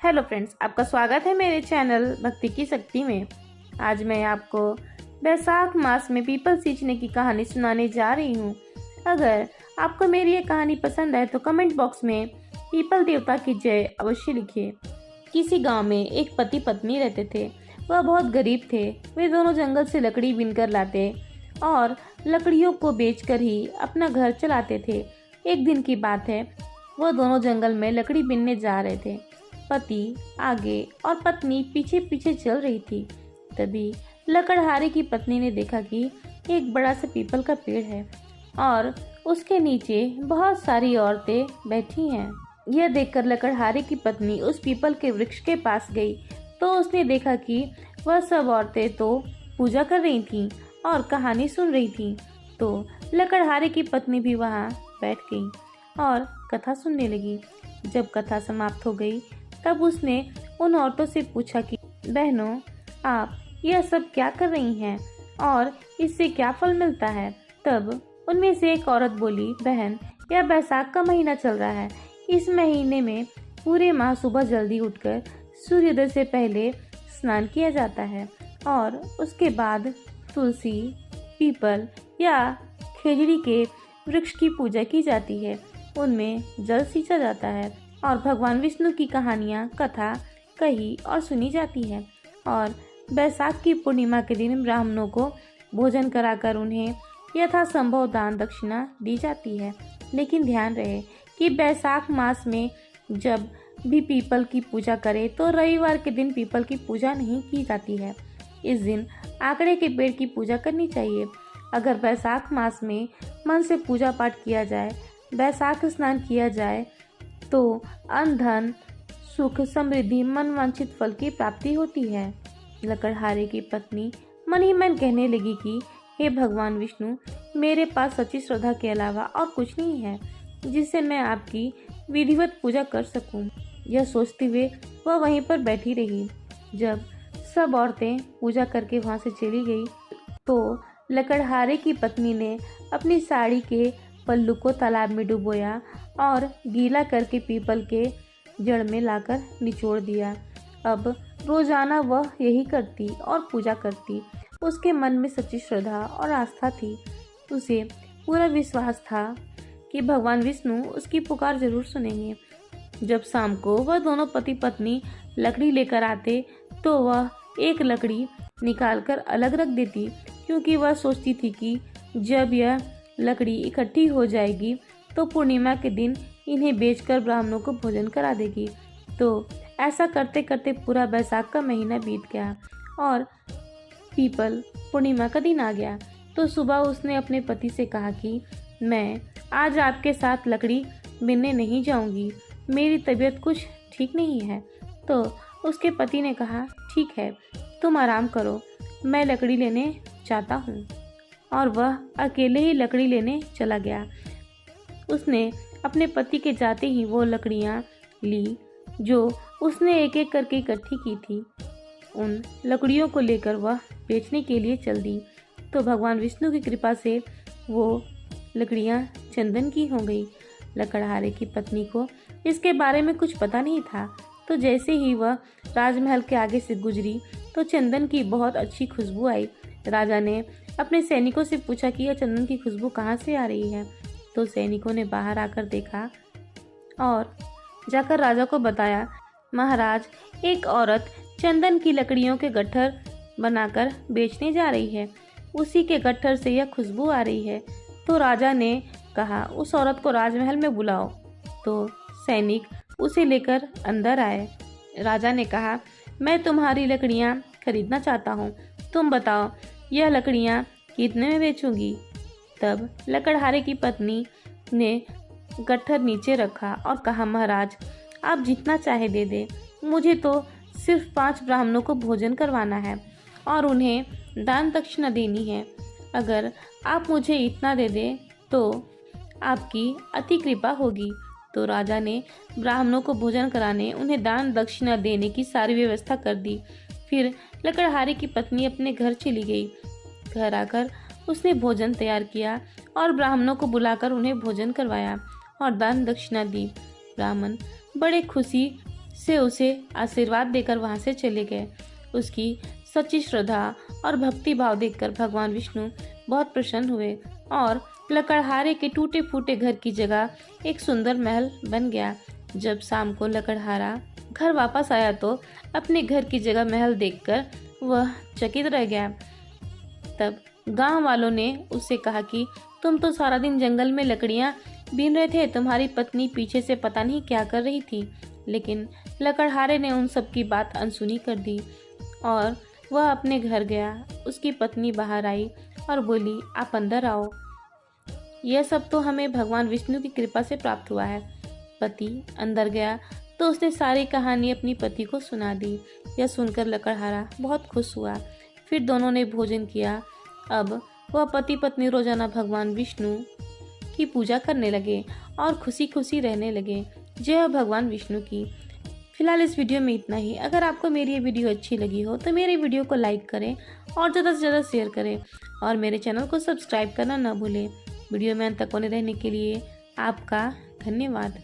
Hello friends, आपका स्वागत है मेरे चैनल भक्ति की शक्ति में। आज मैं आपको बैसाख मास में पीपल सींचने की कहानी सुनाने जा रही हूँ। अगर आपको मेरी ये कहानी पसंद आए तो कमेंट बॉक्स में पीपल देवता की जय अवश्य लिखिए। किसी गांव में एक पति पत्नी रहते थे। वह बहुत गरीब थे। वे दोनों जंगल से लकड़ी बीनकर लाते और लकड़ियों को बेचकर ही अपना घर चलाते थे। एक दिन की बात है, वह दोनों जंगल में लकड़ी बीनने जा रहे थे। पति आगे और पत्नी पीछे पीछे चल रही थी। तभी लकड़हारे की पत्नी ने देखा कि एक बड़ा सा पीपल का पेड़ है और उसके नीचे बहुत सारी औरतें बैठी हैं। यह देखकर लकड़हारे की पत्नी उस पीपल के वृक्ष के पास गई तो उसने देखा कि वह सब औरतें तो पूजा कर रही थीं और कहानी सुन रही थीं। तो लकड़हारे की पत्नी भी वहां बैठ गई और कथा सुनने लगी। जब कथा समाप्त हो गई तब उसने उन औरतों से पूछा कि बहनों, आप यह सब क्या कर रही हैं और इससे क्या फल मिलता है। तब उनमें से एक औरत बोली, बहन, यह बैसाख का महीना चल रहा है। इस महीने में पूरे माह सुबह जल्दी उठकर सूर्योदय से पहले स्नान किया जाता है और उसके बाद तुलसी, पीपल या खेजड़ी के वृक्ष की पूजा की जाती है। उनमें जल सींचा जाता है और भगवान विष्णु की कहानियाँ कथा कही और सुनी जाती है। और बैसाख की पूर्णिमा के दिन ब्राह्मणों को भोजन कराकर उन्हें यथासंभव दान दक्षिणा दी जाती है। लेकिन ध्यान रहे कि बैसाख मास में जब भी पीपल की पूजा करें तो रविवार के दिन पीपल की पूजा नहीं की जाती है। इस दिन आकड़े के पेड़ की पूजा करनी चाहिए। अगर बैसाख मास में मन से पूजा पाठ किया जाए, बैसाख स्नान किया जाए तो अन्न धन सुख समृद्धि मन वांछित फल की प्राप्ति होती है। लकड़हारे की पत्नी मन ही मन कहने लगी कि हे भगवान विष्णु, मेरे पास सच्ची श्रद्धा के अलावा और कुछ नहीं है जिससे मैं आपकी विधिवत पूजा कर सकूं। यह सोचते हुए वह वहीं पर बैठी रही। जब सब औरतें पूजा करके वहां से चली गई तो लकड़हारे की पत्नी ने अपनी साड़ी के पल्लू को तालाब में डुबोया और गीला करके पीपल के जड़ में लाकर निचोड़ दिया। अब रोजाना वह यही करती और पूजा करती। उसके मन में सच्ची श्रद्धा और आस्था थी। उसे पूरा विश्वास था कि भगवान विष्णु उसकी पुकार जरूर सुनेंगे। जब शाम को वह दोनों पति पत्नी लकड़ी लेकर आते तो वह एक लकड़ी निकालकर अलग रख देती, क्योंकि वह सोचती थी कि जब यह लकड़ी इकट्ठी हो जाएगी तो पूर्णिमा के दिन इन्हें बेचकर ब्राह्मणों को भोजन करा देगी। तो ऐसा करते करते पूरा बैसाख का महीना बीत गया और पीपल पूर्णिमा का दिन आ गया। तो सुबह उसने अपने पति से कहा कि मैं आज आपके साथ लकड़ी बीनने नहीं जाऊंगी, मेरी तबीयत कुछ ठीक नहीं है। तो उसके पति ने कहा, ठीक है, तुम आराम करो, मैं लकड़ी लेने जाता हूँ। और वह अकेले ही लकड़ी लेने चला गया। उसने अपने पति के जाते ही वो लकड़ियाँ ली जो उसने एक एक करके इकट्ठी की थी। उन लकड़ियों को लेकर वह बेचने के लिए चल दी। तो भगवान विष्णु की कृपा से वो लकड़ियाँ चंदन की हो गई। लकड़हारे की पत्नी को इसके बारे में कुछ पता नहीं था। तो जैसे ही वह राजमहल के आगे से गुजरी तो चंदन की बहुत अच्छी खुशबू आई। राजा ने अपने सैनिकों से पूछा कि यह चंदन की खुशबू कहाँ से आ रही है। तो सैनिकों ने बाहर आकर देखा और जाकर राजा को बताया, महाराज, एक औरत चंदन की लकड़ियों के गट्ठर बनाकर बेचने जा रही है। उसी के गट्ठर से यह खुशबू आ रही है। तो राजा ने कहा, उस औरत को राजमहल में बुलाओ। तो सैनिक उसे लेकर अंदर आए। राजा ने कहा, मैं तुम्हारी लकड़ियाँ खरीदना चाहता हूँ, तुम बताओ यह लकड़ियाँ कितने में बेचूंगी। तब लकड़हारे की पत्नी ने गट्ठर नीचे रखा और कहा, महाराज, आप जितना चाहे दे दे, मुझे तो सिर्फ 5 ब्राह्मणों को भोजन करवाना है और उन्हें दान दक्षिणा देनी है। अगर आप मुझे इतना दे दे तो आपकी अति कृपा होगी। तो राजा ने ब्राह्मणों को भोजन कराने, उन्हें दान दक्षिणा देने की सारी व्यवस्था कर दी। फिर लकड़हारे की पत्नी अपने घर चली गई। घर आकर उसने भोजन तैयार किया और ब्राह्मणों को बुलाकर उन्हें भोजन करवाया और दान दक्षिणा दी। ब्राह्मण बड़े खुशी से उसे आशीर्वाद देकर वहां से चले गए। उसकी सच्ची श्रद्धा और भक्ति भाव देखकर भगवान विष्णु बहुत प्रसन्न हुए और लकड़हारे के टूटे फूटे घर की जगह एक सुंदर महल बन गया। जब शाम को लकड़हारा घर वापस आया तो अपने घर की जगह महल देखकर वह चकित रह गया। तब गांव वालों ने उससे कहा कि तुम तो सारा दिन जंगल में लकड़ियां बीन रहे थे, तुम्हारी पत्नी पीछे से पता नहीं क्या कर रही थी। लेकिन लकड़हारे ने उन सब की बात अनसुनी कर दी और वह अपने घर गया। उसकी पत्नी बाहर आई और बोली, आप अंदर आओ, यह सब तो हमें भगवान विष्णु की कृपा से प्राप्त हुआ है। पति अंदर गया तो उसने सारी कहानी अपनी पति को सुना दी। यह सुनकर लकड़हारा बहुत खुश हुआ। फिर दोनों ने भोजन किया। अब वह पति पत्नी रोजाना भगवान विष्णु की पूजा करने लगे और खुशी खुशी रहने लगे। जय हो भगवान विष्णु की। फिलहाल इस वीडियो में इतना ही। अगर आपको मेरी ये वीडियो अच्छी लगी हो तो मेरे वीडियो को लाइक करें और ज़्यादा से ज़्यादा शेयर करें और मेरे चैनल को सब्सक्राइब करना ना भूलें। वीडियो में अंत तक बने रहने के लिए आपका धन्यवाद।